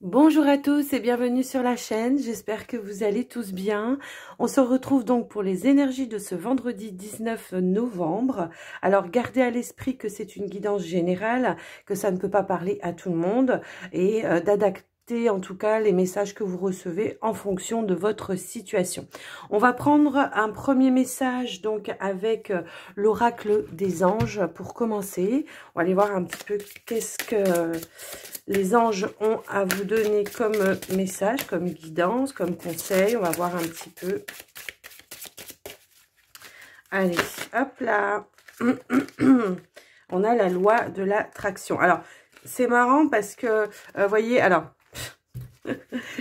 Bonjour à tous et bienvenue sur la chaîne, j'espère que vous allez tous bien. On se retrouve donc pour les énergies de ce vendredi 19 novembre. Alors gardez à l'esprit que c'est une guidance générale, que ça ne peut pas parler à tout le monde et d'adapter en tout cas les messages que vous recevez en fonction de votre situation. On va prendre un premier message donc avec l'oracle des anges pour commencer. On va aller voir un petit peu qu'est-ce que les anges ont à vous donner comme message, comme guidance, comme conseil. On va voir un petit peu. Allez, hop là. On a la loi de l'attraction. Alors, c'est marrant parce que, vous voyez, alors,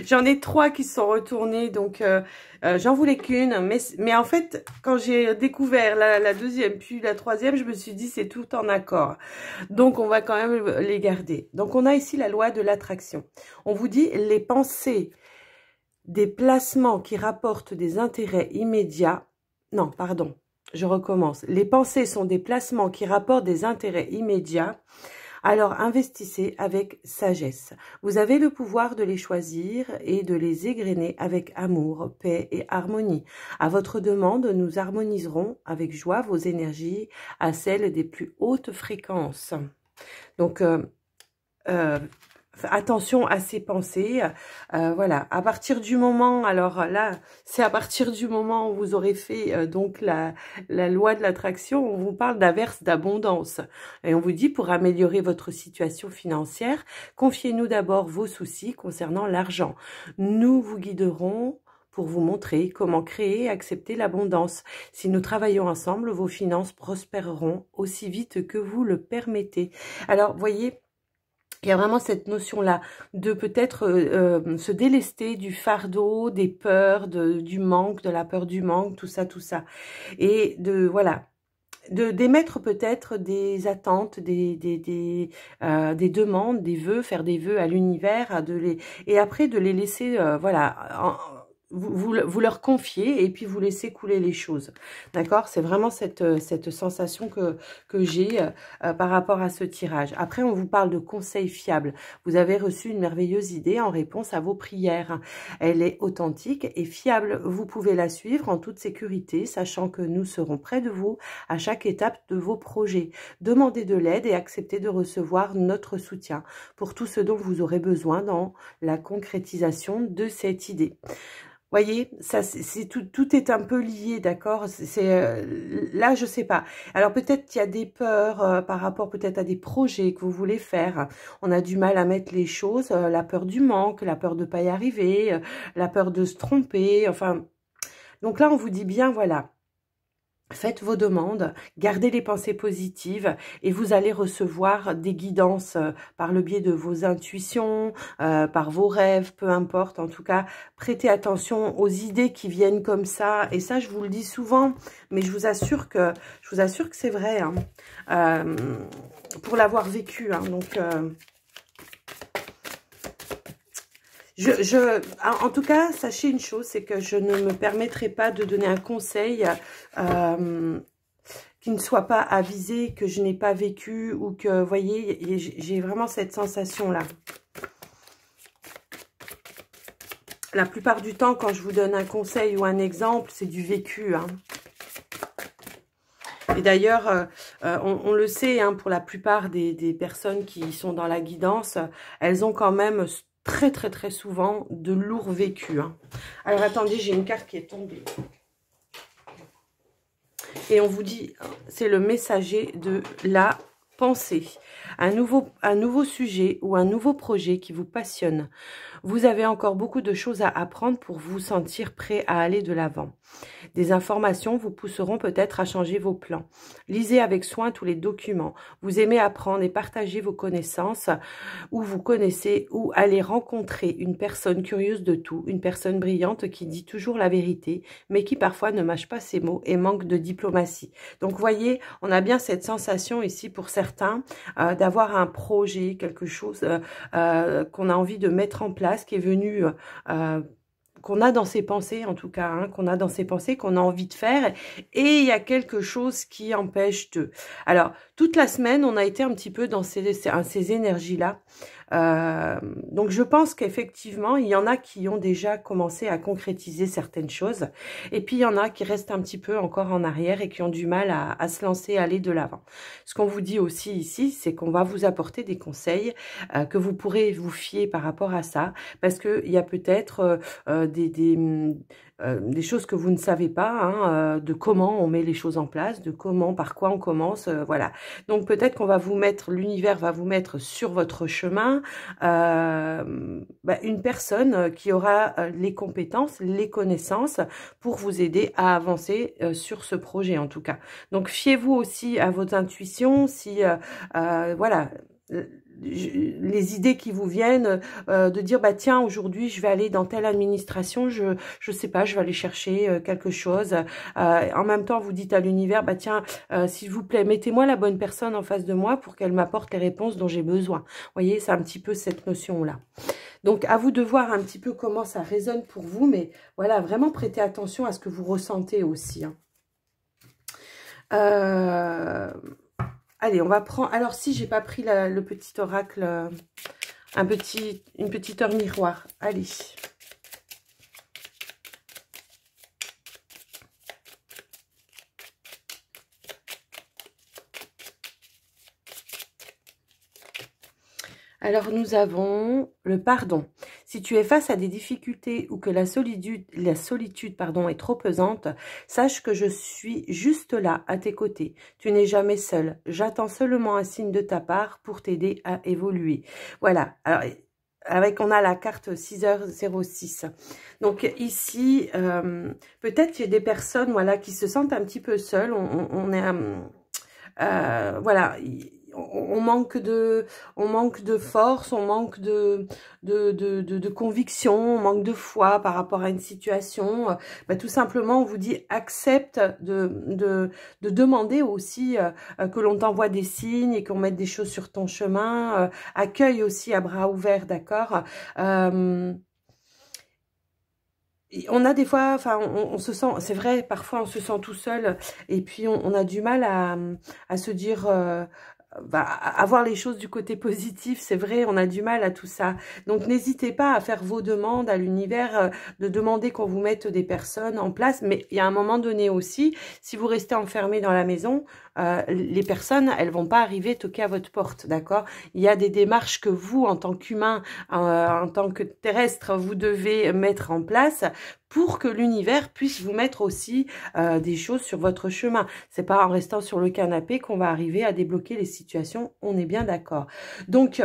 j'en ai 3 qui se sont retournés, donc j'en voulais qu'une. Mais en fait, quand j'ai découvert la deuxième puis la troisième, je me suis dit c'est tout en accord. Donc on va quand même les garder. Donc on a ici la loi de l'attraction. On vous dit les pensées des placements qui rapportent des intérêts immédiats. Non, pardon, je recommence. Les pensées sont des placements qui rapportent des intérêts immédiats. Alors, investissez avec sagesse. Vous avez le pouvoir de les choisir et de les égrener avec amour, paix et harmonie. À votre demande, nous harmoniserons avec joie vos énergies à celles des plus hautes fréquences. Donc, attention à ces pensées, voilà, à partir du moment, alors là, c'est à partir du moment où vous aurez fait donc la loi de l'attraction, on vous parle d'averse d'abondance, et on vous dit pour améliorer votre situation financière, confiez-nous d'abord vos soucis concernant l'argent, nous vous guiderons pour vous montrer comment créer et accepter l'abondance. Si nous travaillons ensemble, vos finances prospéreront aussi vite que vous le permettez. Alors, voyez, il y a vraiment cette notion-là de peut-être se délester du fardeau, des peurs, du manque, de la peur du manque, tout ça. Et de, voilà, d'émettre peut-être des attentes, des demandes, des vœux, faire des vœux à l'univers, et après de les laisser, voilà, vous leur confiez et puis vous laissez couler les choses. D'accord? C'est vraiment cette sensation que j'ai par rapport à ce tirage. Après, on vous parle de conseils fiables. Vous avez reçu une merveilleuse idée en réponse à vos prières. Elle est authentique et fiable. Vous pouvez la suivre en toute sécurité, sachant que nous serons près de vous à chaque étape de vos projets. Demandez de l'aide et acceptez de recevoir notre soutien pour tout ce dont vous aurez besoin dans la concrétisation de cette idée. Voyez, ça, c'est tout est un peu lié, d'accord? Là, je sais pas. Alors peut-être qu'il y a des peurs par rapport peut-être à des projets que vous voulez faire. On a du mal à mettre les choses, la peur du manque, la peur de pas y arriver, la peur de se tromper. Enfin, donc là, on vous dit bien, voilà. Faites vos demandes, gardez les pensées positives et vous allez recevoir des guidances par le biais de vos intuitions, par vos rêves, peu importe. En tout cas, prêtez attention aux idées qui viennent comme ça. Et ça, je vous le dis souvent, mais je vous assure que c'est vrai, hein, pour l'avoir vécu. Hein, donc, en tout cas, sachez une chose, c'est que je ne me permettrai pas de donner un conseil qui ne soit pas avisé, que je n'ai pas vécu ou que, vous voyez, j'ai vraiment cette sensation-là. La plupart du temps, quand je vous donne un conseil ou un exemple, c'est du vécu, hein. Et d'ailleurs, on le sait, hein, pour la plupart des personnes qui sont dans la guidance, elles ont quand même très souvent de lourds vécus. Hein. Alors, attendez, j'ai une carte qui est tombée. Et on vous dit, c'est le messager de la pensée. Un nouveau sujet ou un nouveau projet qui vous passionne. Vous avez encore beaucoup de choses à apprendre pour vous sentir prêt à aller de l'avant. Des informations vous pousseront peut-être à changer vos plans. Lisez avec soin tous les documents. Vous aimez apprendre et partager vos connaissances ou vous connaissez ou allez rencontrer une personne curieuse de tout, une personne brillante qui dit toujours la vérité, mais qui parfois ne mâche pas ses mots et manque de diplomatie. Donc, vous voyez, on a bien cette sensation ici pour certains d'avoir un projet, quelque chose qu'on a envie de mettre en place, qui est venu... qu'on a dans ses pensées, en tout cas, hein, qu'on a dans ses pensées, qu'on a envie de faire, et il y a quelque chose qui empêche de... Alors, toute la semaine, on a été un petit peu dans ces énergies-là, Donc je pense qu'effectivement, il y en a qui ont déjà commencé à concrétiser certaines choses. Et puis il y en a qui restent un petit peu encore en arrière et qui ont du mal à se lancer, à aller de l'avant. Ce qu'on vous dit aussi ici, c'est qu'on va vous apporter des conseils que vous pourrez vous fier par rapport à ça. Parce qu'il y a peut-être des choses que vous ne savez pas, hein, de comment on met les choses en place, de comment, par quoi on commence, voilà. Donc peut-être qu'on va vous mettre, l'univers va vous mettre sur votre chemin une personne qui aura les compétences, les connaissances pour vous aider à avancer sur ce projet en tout cas. Donc fiez-vous aussi à votre intuition, si voilà, les idées qui vous viennent, de dire bah tiens, aujourd'hui je vais aller dans telle administration, je sais pas, je vais aller chercher quelque chose, en même temps vous dites à l'univers bah tiens, s'il vous plaît, mettez-moi la bonne personne en face de moi pour qu'elle m'apporte les réponses dont j'ai besoin. Vous voyez, c'est un petit peu cette notion là. Donc à vous de voir un petit peu comment ça résonne pour vous, mais voilà, vraiment prêtez attention à ce que vous ressentez aussi, hein. Allez, on va prendre... Alors, si j'ai pas pris le petit oracle, une petite heure miroir. Allez. Alors, nous avons le pardon. Si tu es face à des difficultés ou que la solitude est trop pesante, sache que je suis juste là, à tes côtés. Tu n'es jamais seul. J'attends seulement un signe de ta part pour t'aider à évoluer. Voilà. Alors, on a la carte 6h06. Donc ici, peut-être qu'il y a des personnes, voilà, qui se sentent un petit peu seules. On est, voilà. On manque de force, on manque de conviction, on manque de foi par rapport à une situation. Tout simplement, on vous dit accepte de demander aussi que l'on t'envoie des signes et qu'on mette des choses sur ton chemin. Accueille aussi à bras ouverts, d'accord. On a des fois, enfin, on se sent, c'est vrai, parfois on se sent tout seul et puis on a du mal à se dire... avoir les choses du côté positif, c'est vrai, on a du mal à tout ça. Donc, n'hésitez pas à faire vos demandes à l'univers, de demander qu'on vous mette des personnes en place. Mais il y a un moment donné aussi, si vous restez enfermé dans la maison, les personnes, elles vont pas arriver toquer à votre porte, d'accord? Il y a des démarches que vous, en tant qu'humain, en tant que terrestre, vous devez mettre en place pour que l'univers puisse vous mettre aussi des choses sur votre chemin. C'est pas en restant sur le canapé qu'on va arriver à débloquer les situations, on est bien d'accord. Donc,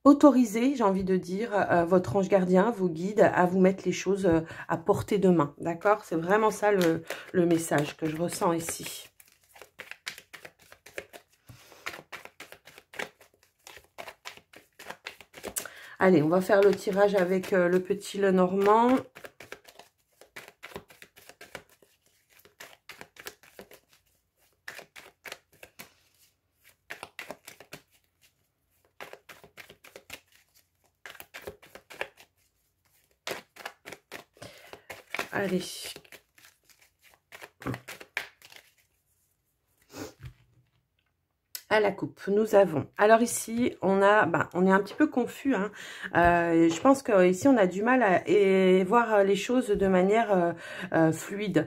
autorisez, j'ai envie de dire, votre ange gardien, vos guides, à vous mettre les choses à portée de main, d'accord? C'est vraiment ça le message que je ressens ici. Allez, on va faire le tirage avec le petit Lenormand. Allez. À la coupe, nous avons, alors ici on a, on est un petit peu confus, hein. Je pense que ici on a du mal à voir les choses de manière fluide.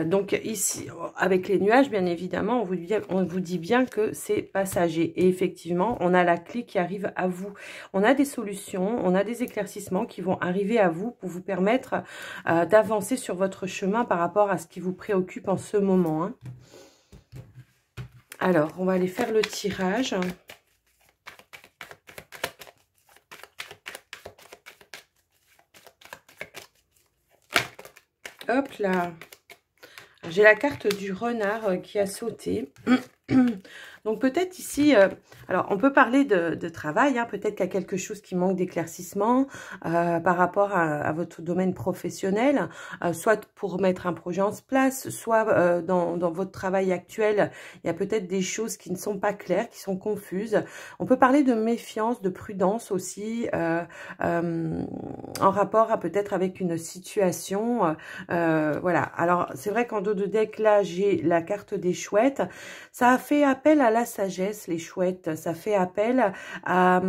Donc ici, avec les nuages, bien évidemment, on vous dit bien que c'est passager. Et effectivement, on a la clé qui arrive à vous. On a des solutions, on a des éclaircissements qui vont arriver à vous pour vous permettre d'avancer sur votre chemin par rapport à ce qui vous préoccupe en ce moment, hein. Alors, on va aller faire le tirage. Hop là. J'ai la carte du renard qui a sauté. Donc peut-être ici, alors on peut parler de travail, hein, peut-être qu'il y a quelque chose qui manque d'éclaircissement par rapport à votre domaine professionnel, soit pour mettre un projet en place, soit dans votre travail actuel, il y a peut-être des choses qui ne sont pas claires, qui sont confuses. On peut parler de méfiance, de prudence aussi, en rapport à peut-être avec une situation. Voilà, alors c'est vrai qu'en dos de deck, là, j'ai la carte des chouettes. Ça a fait appel à la sagesse, les chouettes. Ça fait appel à,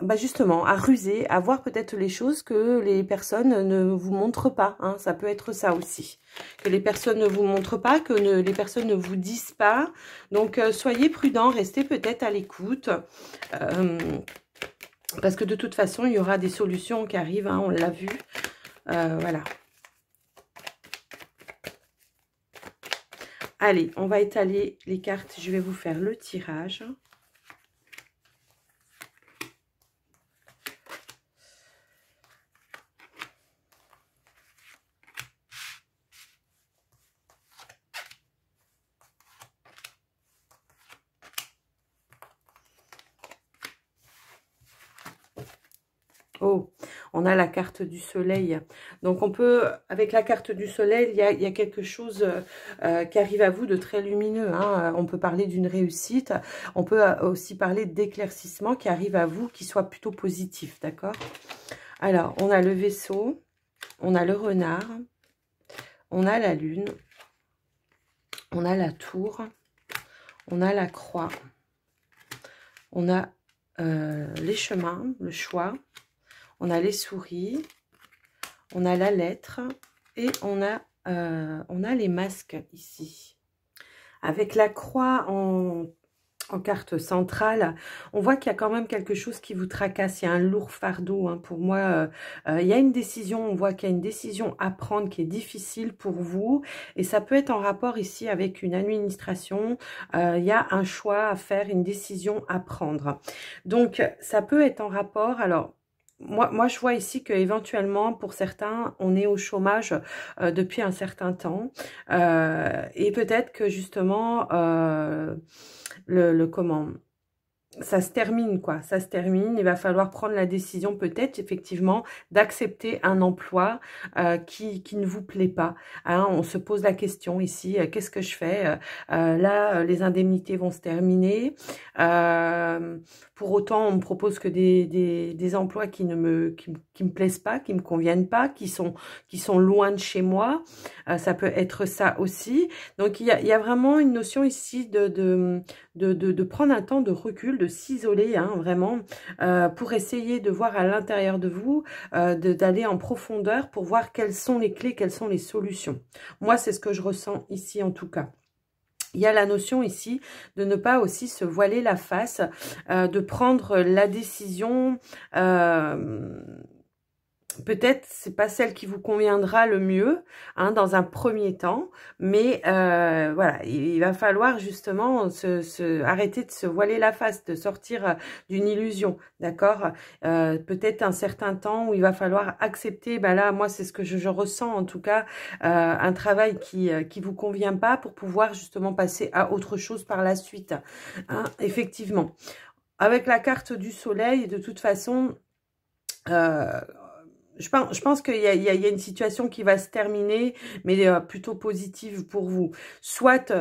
bah justement, à ruser, à voir peut-être les choses que les personnes ne vous montrent pas. Hein, ça peut être ça aussi. Que les personnes ne vous montrent pas, que les personnes ne vous disent pas. Donc, soyez prudents, restez peut-être à l'écoute. Parce que de toute façon, il y aura des solutions qui arrivent, hein, on l'a vu. Voilà. Allez, on va étaler les cartes. Je vais vous faire le tirage. Oh, on a la carte du soleil. Donc, on peut, avec la carte du soleil, il y a quelque chose qui arrive à vous de très lumineux. Hein. On peut parler d'une réussite. On peut aussi parler d'éclaircissement qui arrive à vous, qui soit plutôt positif, d'accord? Alors, on a le vaisseau, on a le renard, on a la lune, on a la tour, on a la croix, on a les chemins, le choix, on a les souris, on a la lettre et on a les masques ici. Avec la croix en carte centrale, on voit qu'il y a quand même quelque chose qui vous tracasse. Il y a un lourd fardeau. Hein. Pour moi, il y a une décision. On voit qu'il y a une décision à prendre qui est difficile pour vous. Et ça peut être en rapport ici avec une administration. Il y a un choix à faire, une décision à prendre. Donc, ça peut être en rapport... Alors, moi, je vois ici qu'éventuellement, pour certains, on est au chômage depuis un certain temps. Et peut-être que justement, comment... ça se termine, quoi. Ça se termine. Il va falloir prendre la décision, peut-être, effectivement, d'accepter un emploi qui ne vous plaît pas. Hein, on se pose la question ici, qu'est-ce que je fais? Là, les indemnités vont se terminer. Pour autant, on me propose que des emplois qui ne me plaisent pas, qui me conviennent pas, qui sont loin de chez moi. Ça peut être ça aussi. Donc, il y a vraiment une notion ici de prendre un temps de recul, de s'isoler, hein, vraiment, pour essayer de voir à l'intérieur de vous, d'aller en profondeur pour voir quelles sont les clés, quelles sont les solutions. Moi, c'est ce que je ressens ici en tout cas. Il y a la notion ici de ne pas aussi se voiler la face, de prendre la décision... peut-être c'est pas celle qui vous conviendra le mieux, hein, dans un premier temps, mais voilà, il va falloir justement arrêter de se voiler la face, de sortir d'une illusion, d'accord? Peut-être un certain temps où il va falloir accepter, ben là, moi c'est ce que je ressens en tout cas, un travail qui vous convient pas pour pouvoir justement passer à autre chose par la suite, hein, effectivement. Avec la carte du soleil, de toute façon... Je pense qu'il y a une situation qui va se terminer, mais plutôt positive pour vous. Soit,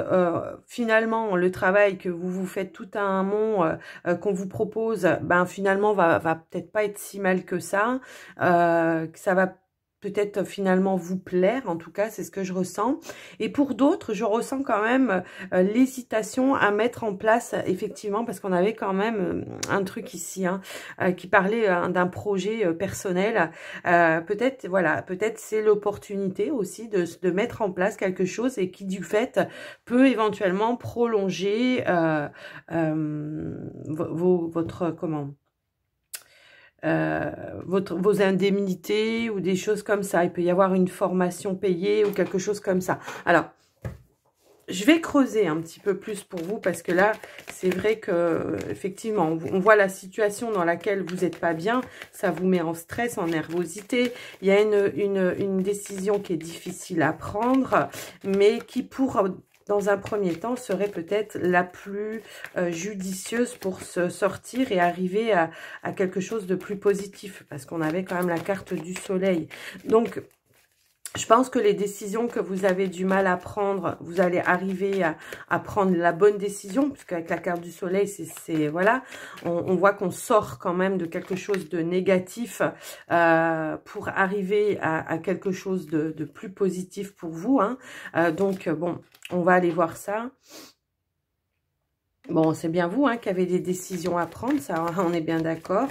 finalement, le travail que vous faites tout à un mont, qu'on vous propose, ben finalement, va peut-être pas être si mal que ça. Que ça va peut-être finalement vous plaire, en tout cas, c'est ce que je ressens. Et pour d'autres, je ressens quand même l'hésitation à mettre en place, effectivement, parce qu'on avait quand même un truc ici, hein, qui parlait d'un projet personnel. Peut-être, voilà, peut-être c'est l'opportunité aussi de mettre en place quelque chose et qui, du fait, peut éventuellement prolonger votre, comment... vos indemnités ou des choses comme ça. Il peut y avoir une formation payée ou quelque chose comme ça. Alors, je vais creuser un petit peu plus pour vous parce que là, c'est vrai que effectivement, on voit la situation dans laquelle vous n'êtes pas bien. Ça vous met en stress, en nervosité. Il y a une décision qui est difficile à prendre, mais qui dans un premier temps, serait peut-être la plus judicieuse pour se sortir et arriver à quelque chose de plus positif. Parce qu'on avait quand même la carte du soleil. Donc, je pense que les décisions que vous avez du mal à prendre, vous allez arriver à prendre la bonne décision. Puisqu'avec la carte du soleil, voilà, on voit qu'on sort quand même de quelque chose de négatif pour arriver à quelque chose de plus positif pour vous. Hein. Donc, bon... on va aller voir ça. Bon, c'est bien vous qui avez des décisions à prendre, ça, on est bien d'accord.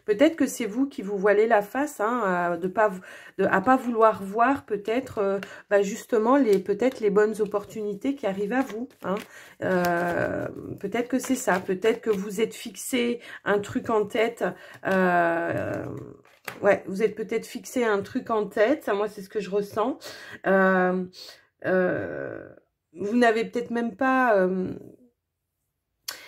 Peut-être que c'est vous qui vous voilez la face, à pas vouloir voir peut-être, justement peut-être les bonnes opportunités qui arrivent à vous. Peut-être que c'est ça. Peut-être que vous êtes fixé un truc en tête. Ouais, vous êtes peut-être fixé un truc en tête. Moi, c'est ce que je ressens. Vous n'avez peut-être même pas.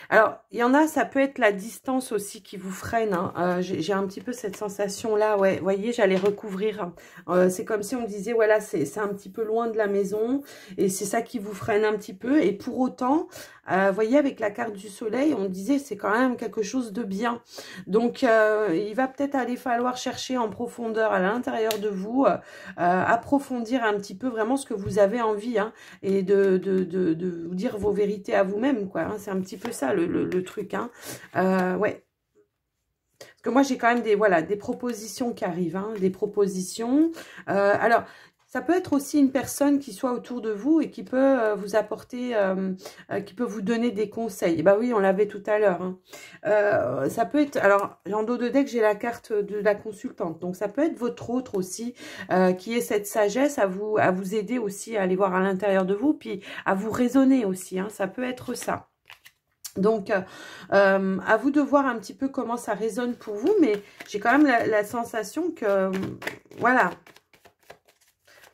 Alors, il y en a, ça peut être la distance aussi qui vous freine. J'ai un petit peu cette sensation-là. Ouais, vous voyez, j'allais recouvrir. C'est comme si on disait, voilà, c'est un petit peu loin de la maison. Et c'est ça qui vous freine un petit peu. Et pour autant, vous voyez, avec la carte du soleil, on disait, c'est quand même quelque chose de bien. Donc, il va peut-être aller falloir chercher en profondeur à l'intérieur de vous, approfondir un petit peu vraiment ce que vous avez envie. Et de vous dire vos vérités à vous-même, quoi. C'est un petit peu ça, le truc, ouais. Parce que moi, j'ai quand même des propositions qui arrivent, des propositions. Alors, ça peut être aussi une personne qui soit autour de vous et qui peut vous apporter, qui peut vous donner des conseils. Bah oui, on l'avait tout à l'heure. Ça peut être, alors, en dos de deck, j'ai la carte de la consultante. Donc, ça peut être votre autre aussi, qui ait cette sagesse à vous aider aussi à aller voir à l'intérieur de vous, puis à vous raisonner aussi. Ça peut être ça. Donc, à vous de voir un petit peu comment ça résonne pour vous, mais j'ai quand même la sensation que, voilà,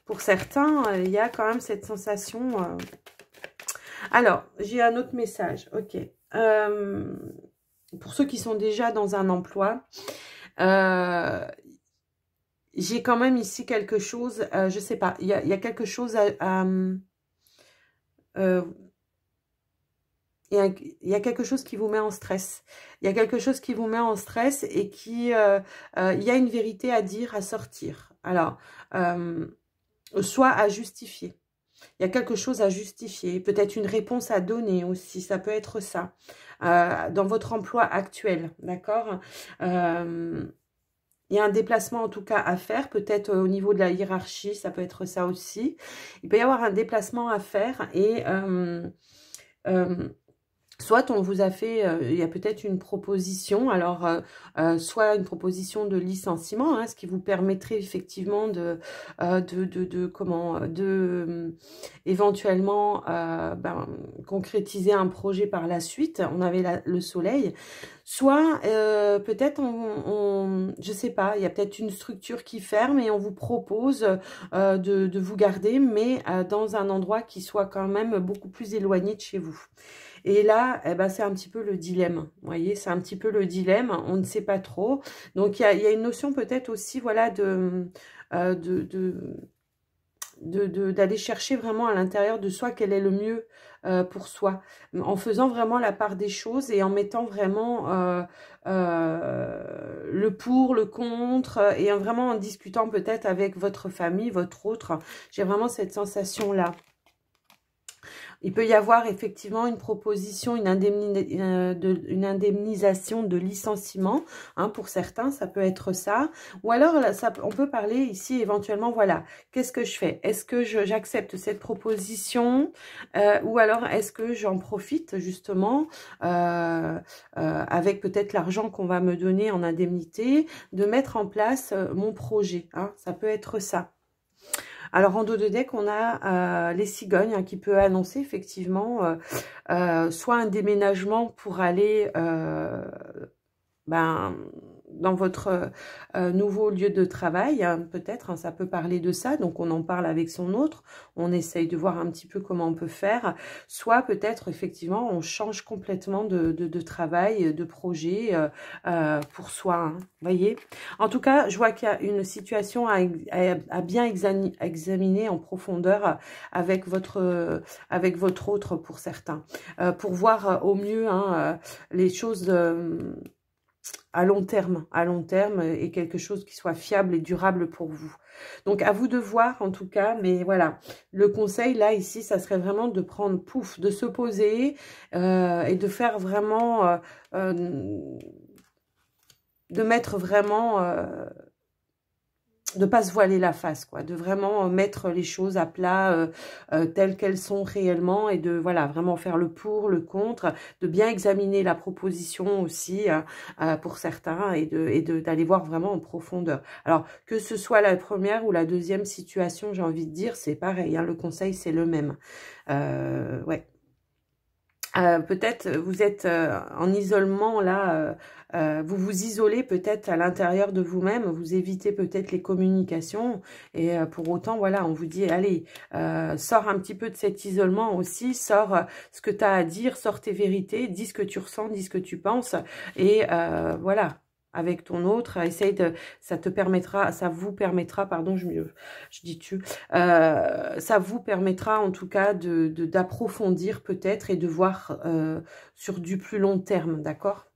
pour certains, il y a quand même cette sensation. Alors, j'ai un autre message, ok. Pour ceux qui sont déjà dans un emploi, j'ai quand même ici quelque chose, je sais pas, il y a quelque chose il y a quelque chose qui vous met en stress. Il y a quelque chose qui vous met en stress et qui, il y a une vérité à dire, à sortir. Alors, soit à justifier. Il y a quelque chose à justifier. Peut-être une réponse à donner aussi. Ça peut être ça. Dans votre emploi actuel. D'accord ? Il y a un déplacement en tout cas à faire, peut-être au niveau de la hiérarchie, ça peut être ça aussi. Il peut y avoir un déplacement à faire et soit on vous a fait, il y a peut-être une proposition, alors soit une proposition de licenciement, ce qui vous permettrait effectivement éventuellement concrétiser un projet par la suite. On avait le soleil. Soit peut-être je sais pas, il y a peut-être une structure qui ferme et on vous propose de vous garder, mais dans un endroit qui soit quand même beaucoup plus éloigné de chez vous. Et là, c'est un petit peu le dilemme. Vous voyez, c'est un petit peu le dilemme. On ne sait pas trop. Donc, il y a une notion peut-être aussi, voilà, d'aller chercher vraiment à l'intérieur de soi quel est le mieux pour soi. En faisant vraiment la part des choses et en mettant vraiment le pour, le contre et vraiment en discutant peut-être avec votre famille, votre autre. J'ai vraiment cette sensation-là. Il peut y avoir effectivement une proposition, une indemnisation de licenciement. Pour certains, ça peut être ça. Ou alors, on peut parler ici éventuellement, voilà, qu'est-ce que je fais? Est-ce que j'accepte cette proposition ou alors est-ce que j'en profite justement avec peut-être l'argent qu'on va me donner en indemnité, de mettre en place mon projet. Ça peut être ça. Alors, en dos de deck, on a les cigognes qui peut annoncer effectivement soit un déménagement pour aller dans votre nouveau lieu de travail, peut-être, ça peut parler de ça, donc on en parle avec son autre, on essaye de voir un petit peu comment on peut faire, soit peut-être effectivement on change complètement de travail, de projet pour soi, vous voyez. En tout cas, je vois qu'il y a une situation à bien examiner en profondeur avec votre autre pour certains, pour voir au mieux les choses à long terme et quelque chose qui soit fiable et durable pour vous. Donc à vous de voir en tout cas, mais voilà, le conseil là ici, ça serait vraiment de prendre de se poser et de faire vraiment, de mettre vraiment de pas se voiler la face, quoi, de vraiment mettre les choses à plat telles qu'elles sont réellement et de voilà vraiment faire le pour, le contre, de bien examiner la proposition aussi pour certains et d'aller voir vraiment en profondeur. Alors que ce soit la première ou la deuxième situation, j'ai envie de dire, c'est pareil, hein, le conseil c'est le même. Ouais. Peut-être vous êtes en isolement là, vous vous isolez peut-être à l'intérieur de vous-même, vous évitez peut-être les communications et pour autant voilà on vous dit allez sors un petit peu de cet isolement aussi, sors ce que tu as à dire, sors tes vérités, dis ce que tu ressens, dis ce que tu penses et voilà. Avec ton autre, essaye de, ça vous permettra, pardon, je dis tu, ça vous permettra en tout cas d'approfondir peut-être et de voir sur du plus long terme, d'accord?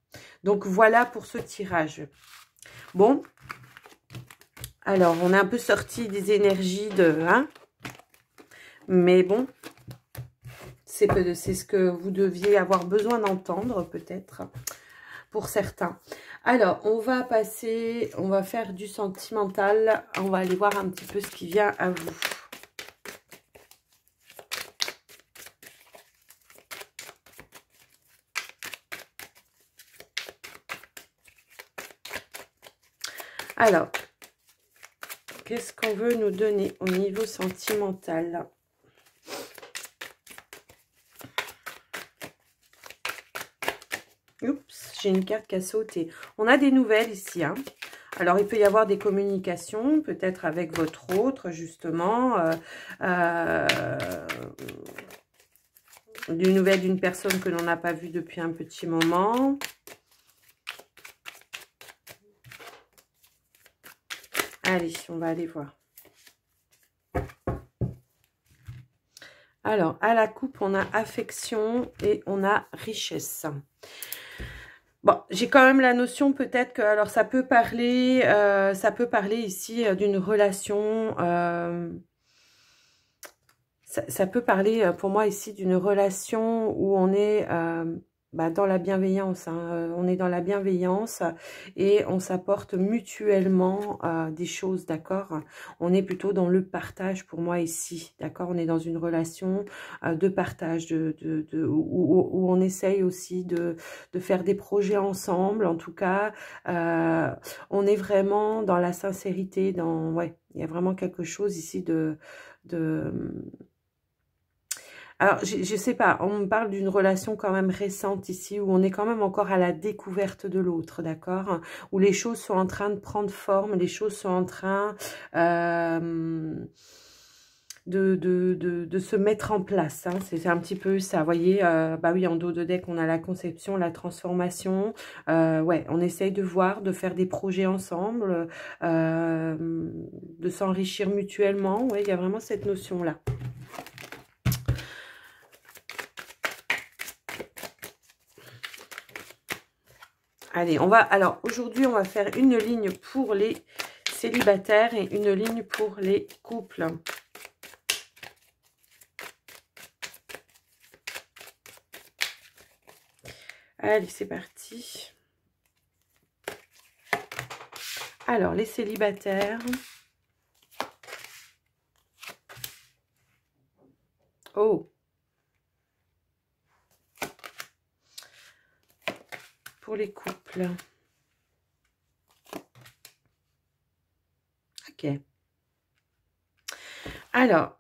Donc voilà pour ce tirage. Bon, alors on est un peu sorti des énergies hein, mais bon, c'est ce que vous deviez avoir besoin d'entendre peut-être pour certains. Alors, on va passer, on va faire du sentimental. On va aller voir un petit peu ce qui vient à vous. Alors, qu'est-ce qu'on veut nous donner au niveau sentimental ? Oups, j'ai une carte qui a sauté. On a des nouvelles ici, hein. Alors, il peut y avoir des communications, peut-être avec votre autre, justement. Des nouvelles d'une personne que l'on n'a pas vue depuis un petit moment. Allez, on va aller voir. Alors, à la coupe, on a affection et on a richesse. Bon, j'ai quand même la notion peut-être que, alors ça peut parler ici d'une relation, ça peut parler pour moi ici d'une relation où on est dans la bienveillance, hein, on est dans la bienveillance et on s'apporte mutuellement des choses, d'accord? On est plutôt dans le partage pour moi ici, d'accord? On est dans une relation de partage, où on essaye aussi de faire des projets ensemble, en tout cas, on est vraiment dans la sincérité, ouais, il y a vraiment quelque chose ici alors, je sais pas, on me parle d'une relation quand même récente ici, où on est quand même encore à la découverte de l'autre, d'accord? Où les choses sont en train de prendre forme, les choses sont en train de se mettre en place, hein. C'est un petit peu ça, vous voyez, bah oui, en dos de deck, on a la conception, la transformation, ouais, on essaye de voir, de faire des projets ensemble, de s'enrichir mutuellement, ouais, il y a vraiment cette notion-là. Allez, alors aujourd'hui, on va faire une ligne pour les célibataires et une ligne pour les couples. Allez, c'est parti. Alors, les célibataires. Oh. Pour les couples. Ok. Alors,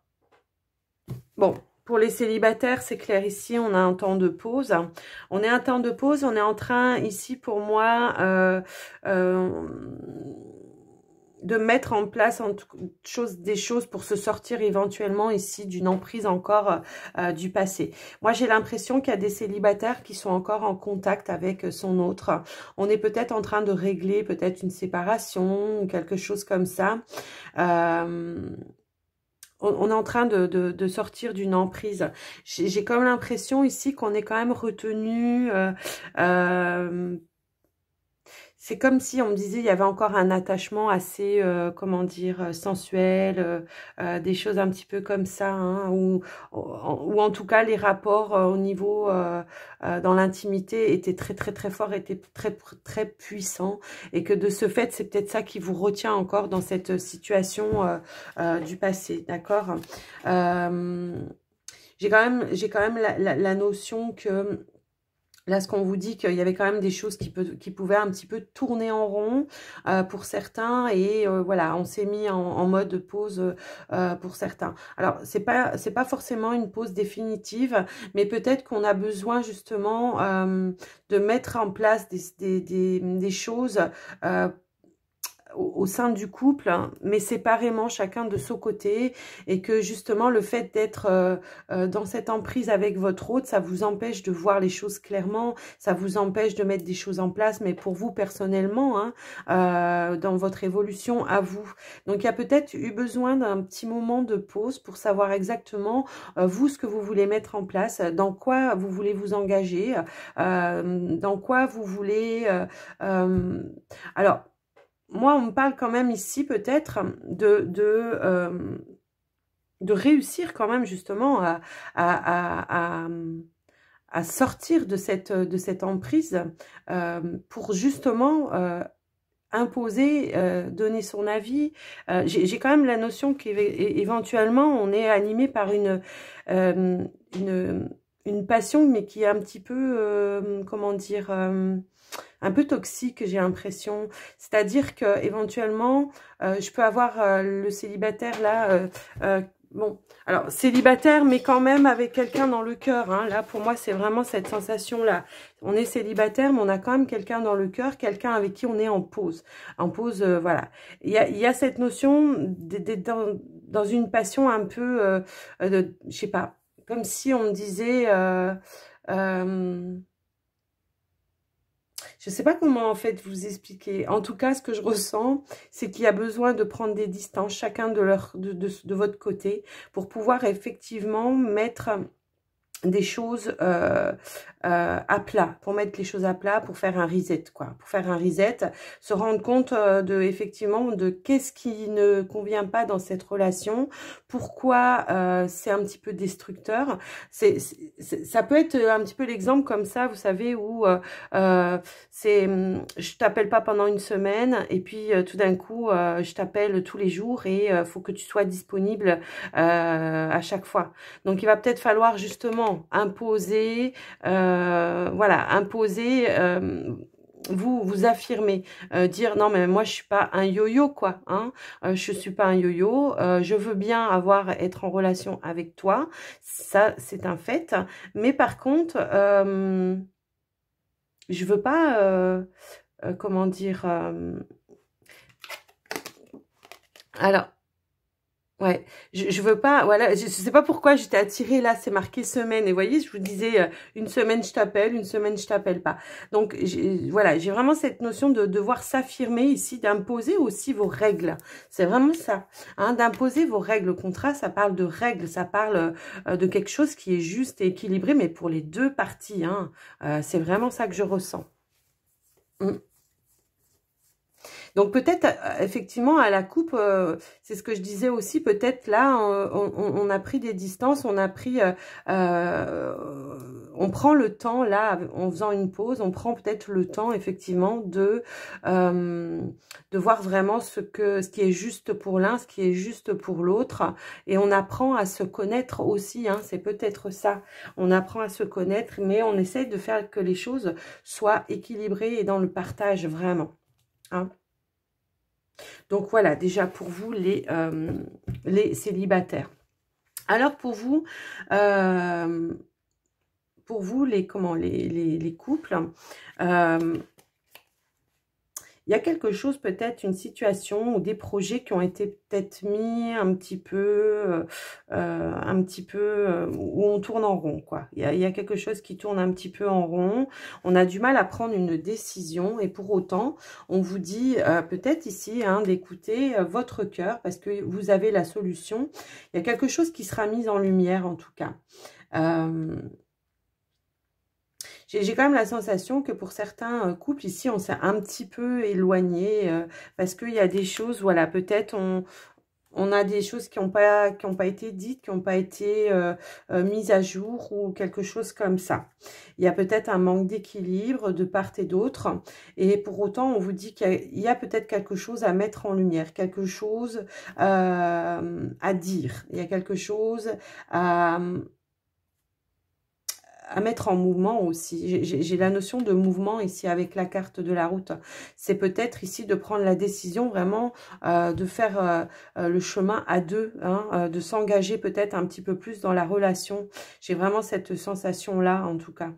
bon, pour les célibataires, c'est clair, ici, on a un temps de pause. On est un temps de pause, on est en train, ici, pour moi, de mettre en place des choses pour se sortir éventuellement ici d'une emprise encore du passé. Moi, j'ai l'impression qu'il y a des célibataires qui sont encore en contact avec son autre. On est peut-être en train de régler peut-être une séparation ou quelque chose comme ça. On est en train de sortir d'une emprise. J'ai comme l'impression ici qu'on est quand même retenu... c'est comme si on me disait il y avait encore un attachement assez, comment dire, sensuel, des choses un petit peu comme ça, hein, ou en tout cas les rapports au niveau dans l'intimité étaient très très très forts, étaient très très puissants, et que de ce fait c'est peut-être ça qui vous retient encore dans cette situation du passé, d'accord. J'ai quand même la notion que là, ce qu'on vous dit, qu'il y avait quand même des choses qui pouvaient un petit peu tourner en rond pour certains, et voilà, on s'est mis en mode pause pour certains. Alors, c'est pas forcément une pause définitive, mais peut-être qu'on a besoin justement de mettre en place des choses au sein du couple, hein, mais séparément, chacun de son côté, et que justement le fait d'être dans cette emprise avec votre autre, ça vous empêche de voir les choses clairement, ça vous empêche de mettre des choses en place, mais pour vous personnellement, hein, dans votre évolution à vous. Donc il y a peut-être eu besoin d'un petit moment de pause pour savoir exactement vous ce que vous voulez mettre en place, dans quoi vous voulez vous engager, dans quoi vous voulez... alors, moi, on me parle quand même ici peut-être de réussir quand même justement à sortir de cette emprise pour justement imposer, donner son avis. J'ai quand même la notion qu'éventuellement on est animé par une passion, mais qui est un petit peu, comment dire... un peu toxique, j'ai l'impression. C'est-à-dire que éventuellement, je peux avoir le célibataire là. Bon, alors célibataire, mais quand même avec quelqu'un dans le cœur. Hein. Là, pour moi, c'est vraiment cette sensation-là. On est célibataire, mais on a quand même quelqu'un dans le cœur, quelqu'un avec qui on est en pause. En pause, voilà. Il y a cette notion d'être dans une passion un peu, je sais pas, comme si on me disait... je ne sais pas comment en fait vous expliquer. En tout cas, ce que je ressens, c'est qu'il y a besoin de prendre des distances, chacun de votre côté, pour pouvoir effectivement mettre des choses à plat, pour mettre les choses à plat, pour faire un reset, quoi. Pour faire un reset, se rendre compte effectivement de qu'est-ce qui ne convient pas dans cette relation, pourquoi c'est un petit peu destructeur. Ça peut être un petit peu l'exemple comme ça, vous savez, où je t'appelle pas pendant une semaine, et puis tout d'un coup, je t'appelle tous les jours, et faut que tu sois disponible à chaque fois. Donc, il va peut-être falloir justement imposer, voilà, imposer, vous affirmer, dire non mais moi je suis pas un yo-yo quoi, hein, je suis pas un yo-yo, je veux bien être en relation avec toi, ça c'est un fait, mais par contre, je veux pas, comment dire, alors. Ouais, je veux pas, voilà, je sais pas pourquoi j'étais attirée là, c'est marqué semaine, et vous voyez, je vous disais, une semaine je t'appelle, une semaine je t'appelle pas. Donc, voilà, j'ai vraiment cette notion de devoir s'affirmer ici, d'imposer aussi vos règles. C'est vraiment ça, hein, d'imposer vos règles. Le contrat, ça parle de règles, ça parle de quelque chose qui est juste et équilibré, mais pour les deux parties, hein, c'est vraiment ça que je ressens. Mm. Donc peut-être effectivement à la coupe, c'est ce que je disais aussi, peut-être là on a pris des distances, on a pris, on prend le temps là en faisant une pause, on prend peut-être le temps effectivement de voir vraiment ce qui est juste pour l'un, ce qui est juste pour l'autre, et on apprend à se connaître aussi, hein, c'est peut-être ça, on apprend à se connaître, mais on essaie de faire que les choses soient équilibrées et dans le partage vraiment, hein. Donc voilà, déjà pour vous les célibataires. Alors pour vous les couples, il y a quelque chose, peut-être une situation ou des projets qui ont été peut-être mis un petit peu, où on tourne en rond, quoi. Il y a quelque chose qui tourne un petit peu en rond. On a du mal à prendre une décision, et pour autant, on vous dit peut-être ici hein, d'écouter votre cœur, parce que vous avez la solution. Il y a quelque chose qui sera mis en lumière, en tout cas. J'ai quand même la sensation que pour certains couples, ici, on s'est un petit peu éloigné parce qu'il y a des choses, voilà, peut-être on a des choses qui n'ont pas été dites, qui n'ont pas été mises à jour ou quelque chose comme ça. Il y a peut-être un manque d'équilibre de part et d'autre. Et pour autant, on vous dit qu'il y a peut-être quelque chose à mettre en lumière, quelque chose à dire. Il y a quelque chose à mettre en mouvement aussi. J'ai la notion de mouvement ici avec la carte de la route. C'est peut-être ici de prendre la décision vraiment de faire le chemin à deux, hein, de s'engager peut-être un petit peu plus dans la relation. J'ai vraiment cette sensation-là en tout cas.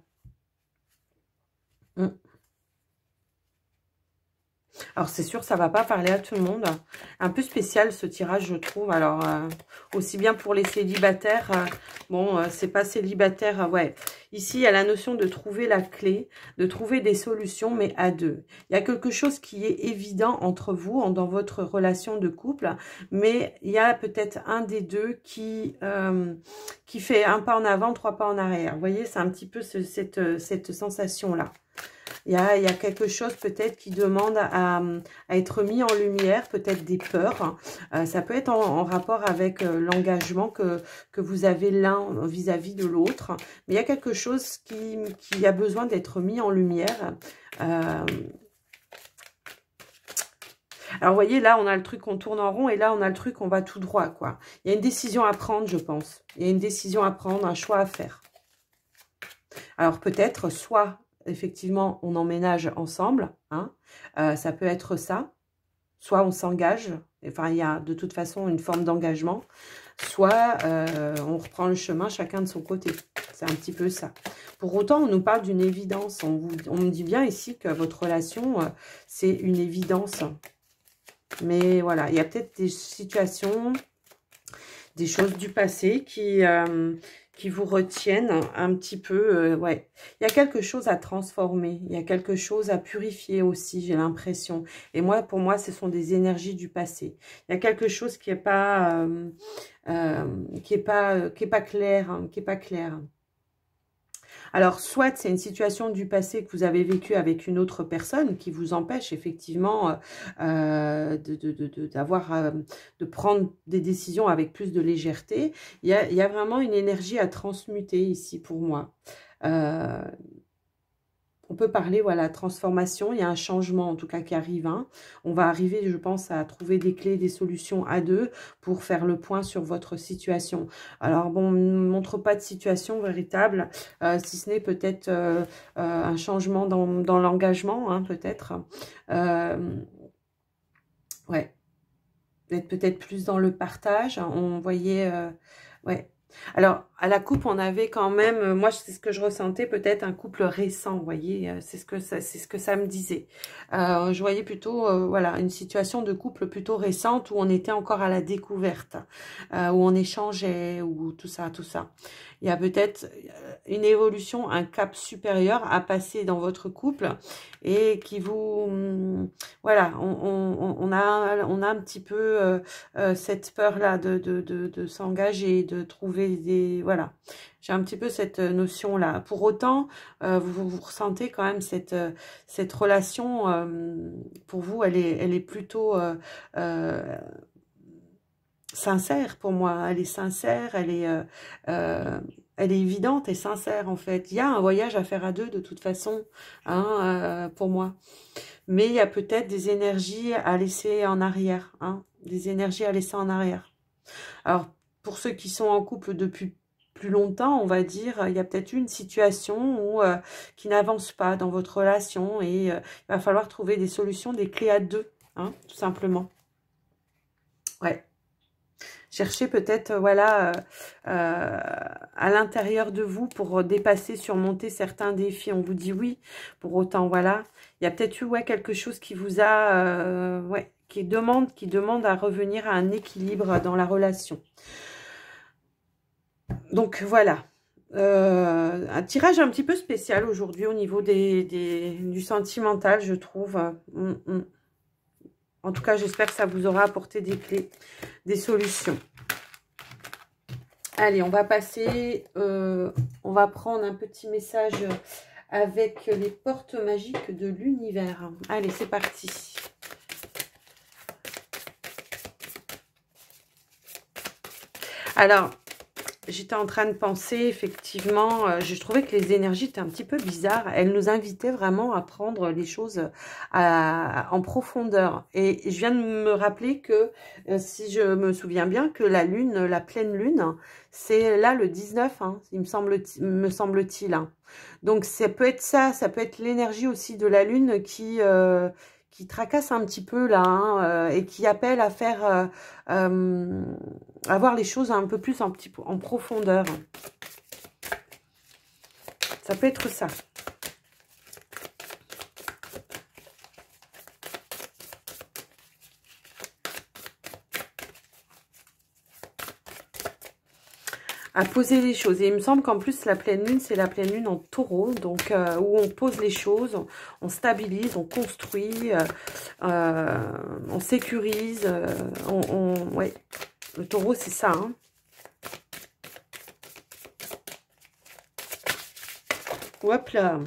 Alors, c'est sûr, ça va pas parler à tout le monde. Un peu spécial, ce tirage, je trouve. Alors, aussi bien pour les célibataires. Bon, c'est pas célibataire. Ouais. Ici, il y a la notion de trouver la clé, de trouver des solutions, mais à deux. Il y a quelque chose qui est évident entre vous, dans votre relation de couple. Mais il y a peut-être un des deux qui fait un pas en avant, 3 pas en arrière. Vous voyez, c'est un petit peu cette sensation-là. Il y a quelque chose peut-être qui demande à être mis en lumière, peut-être des peurs. Ça peut être en rapport avec l'engagement que vous avez l'un vis-à-vis de l'autre. Mais il y a quelque chose qui a besoin d'être mis en lumière. Alors, vous voyez, là, on a le truc qu'on tourne en rond et là, on a le truc qu'on va tout droit, quoi. Il y a une décision à prendre, je pense. Il y a une décision à prendre, un choix à faire. Alors, peut-être, soit... effectivement, on emménage ensemble, hein. Ça peut être ça. Soit on s'engage, enfin, il y a de toute façon une forme d'engagement. Soit on reprend le chemin chacun de son côté. C'est un petit peu ça. Pour autant, on nous parle d'une évidence. On me dit bien ici que votre relation, c'est une évidence. Mais voilà, il y a peut-être des situations, des choses du passé qui vous retiennent un petit peu. Ouais, il y a quelque chose à transformer, il y a quelque chose à purifier aussi, j'ai l'impression. Et moi, pour moi, ce sont des énergies du passé. Il y a quelque chose qui est pas clair, hein, qui est pas clair. Alors, soit c'est une situation du passé que vous avez vécue avec une autre personne qui vous empêche effectivement de prendre des décisions avec plus de légèreté. Il y a vraiment une énergie à transmuter ici pour moi. On peut parler, voilà, transformation. Il y a un changement, en tout cas, qui arrive. Hein. On va arriver, je pense, à trouver des clés, des solutions à deux pour faire le point sur votre situation. Alors, bon, on ne montre pas de situation véritable, si ce n'est peut-être un changement dans l'engagement, hein, peut-être. Ouais. D'être peut-être plus dans le partage. On voyait... ouais. Alors, à la coupe, on avait quand même, moi, c'est ce que je ressentais, peut-être un couple récent, vous voyez, c'est ce que ça me disait. Je voyais plutôt, voilà, une situation de couple plutôt récente où on était encore à la découverte, où on échangeait, ou tout ça, tout ça. Il y a peut-être une évolution, un cap supérieur à passer dans votre couple et qui vous, voilà, on a un petit peu cette peur-là de s'engager, de trouver des... Voilà, j'ai un petit peu cette notion-là. Pour autant, vous ressentez quand même cette relation, pour vous, elle est plutôt sincère pour moi. Elle est sincère, elle est évidente et sincère en fait. Il y a un voyage à faire à deux de toute façon, hein, pour moi. Mais il y a peut-être des énergies à laisser en arrière, hein, des énergies à laisser en arrière. Alors, pour ceux qui sont en couple depuis plus longtemps, on va dire, il y a peut-être une situation qui n'avance pas dans votre relation et il va falloir trouver des solutions, des clés à deux, hein, tout simplement. Ouais. Cherchez peut-être, voilà, à l'intérieur de vous pour dépasser, surmonter certains défis. On vous dit oui, pour autant, voilà. Il y a peut-être eu, ouais, quelque chose qui vous a, ouais, qui demande à revenir à un équilibre dans la relation. Donc, voilà. Un tirage un petit peu spécial aujourd'hui au niveau du sentimental, je trouve. En tout cas, j'espère que ça vous aura apporté des clés, des solutions. Allez, on va passer, on va prendre un petit message avec les portes magiques de l'univers. Allez, c'est parti. Alors, j'étais en train de penser, effectivement, je trouvais que les énergies étaient un petit peu bizarres. Elles nous invitaient vraiment à prendre les choses en profondeur. Et je viens de me rappeler que, si je me souviens bien, que la lune, la pleine lune, c'est là le 19, hein, me semble-t-il. Hein. Donc, ça peut être ça peut être l'énergie aussi de la lune qui tracasse un petit peu là, hein, et qui appelle à faire, à voir les choses un peu plus en profondeur. Ça peut être ça. À poser les choses. Et il me semble qu'en plus, la pleine lune, c'est la pleine lune en taureau, donc où on pose les choses, on stabilise, on construit, on sécurise, ouais, le taureau, c'est ça, hein. Hop là.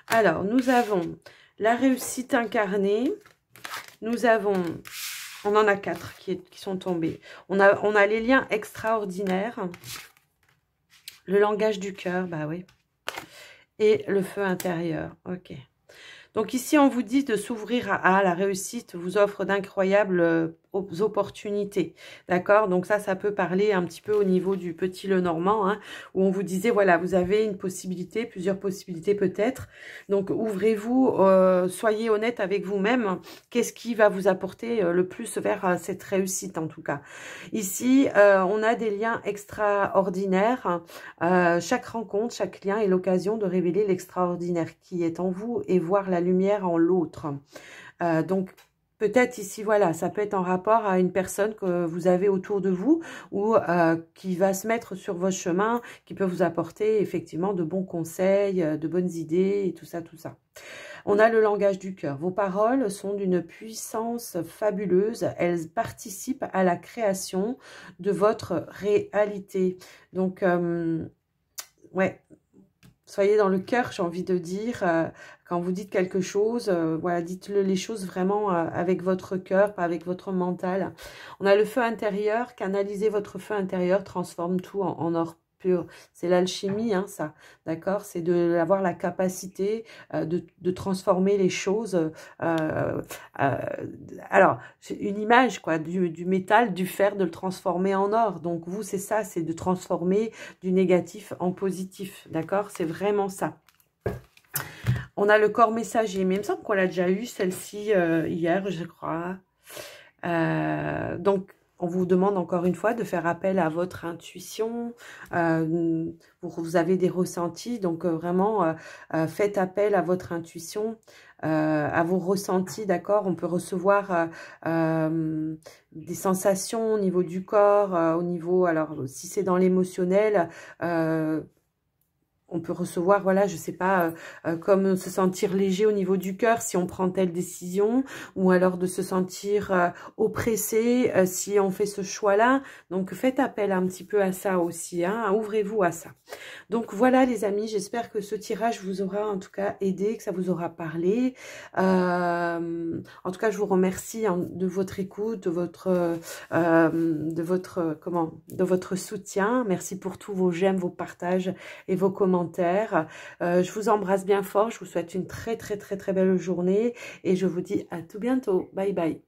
Alors, nous avons la réussite incarnée, nous avons... On en a 4 qui sont tombés. On a les liens extraordinaires. Le langage du cœur, bah oui. Et le feu intérieur, ok. Donc ici, on vous dit de s'ouvrir à la réussite, vous offre d'incroyables opportunités, d'accord? Donc ça peut parler un petit peu au niveau du petit Lenormand, hein, où on vous disait, voilà, vous avez une possibilité, plusieurs possibilités peut-être. Donc ouvrez-vous, soyez honnête avec vous-même. Qu'est-ce qui va vous apporter le plus vers cette réussite en tout cas? Ici, on a des liens extraordinaires. Chaque rencontre, chaque lien est l'occasion de révéler l'extraordinaire qui est en vous et voir la lumière en l'autre. Donc, peut-être ici, voilà, ça peut être en rapport à une personne que vous avez autour de vous ou qui va se mettre sur votre chemin, qui peut vous apporter effectivement de bons conseils, de bonnes idées et tout ça, tout ça. On a le langage du cœur. Vos paroles sont d'une puissance fabuleuse. Elles participent à la création de votre réalité. Donc, ouais, soyez dans le cœur, j'ai envie de dire. Quand vous dites quelque chose, voilà, dites-le les choses vraiment avec votre cœur, pas avec votre mental. On a le feu intérieur. Canalisez votre feu intérieur, transforme tout en or pur. C'est l'alchimie, hein, ça, d'accord? C'est d'avoir la capacité de transformer les choses. Alors, c'est une image, quoi, du métal, du fer, de le transformer en or. Donc, vous, c'est ça, c'est de transformer du négatif en positif, d'accord? C'est vraiment ça. On a le corps messager, mais il me semble qu'on l'a déjà eu, celle-ci, hier, je crois. Donc, on vous demande encore une fois de faire appel à votre intuition. Vous avez des ressentis, donc vraiment, faites appel à votre intuition, à vos ressentis, d'accord? On peut recevoir des sensations au niveau du corps, au niveau, alors si c'est dans l'émotionnel, on peut recevoir, voilà, je sais pas, comme se sentir léger au niveau du cœur si on prend telle décision, ou alors de se sentir oppressé si on fait ce choix-là. Donc, faites appel un petit peu à ça aussi, hein, ouvrez-vous à ça. Donc, voilà les amis, j'espère que ce tirage vous aura en tout cas aidé, que ça vous aura parlé. En tout cas, je vous remercie de votre écoute, de votre soutien. Merci pour tous vos j'aime, vos partages et vos commentaires. Je vous embrasse bien fort. Je vous souhaite une très, très, très, très belle journée. Et je vous dis à tout bientôt. Bye, bye.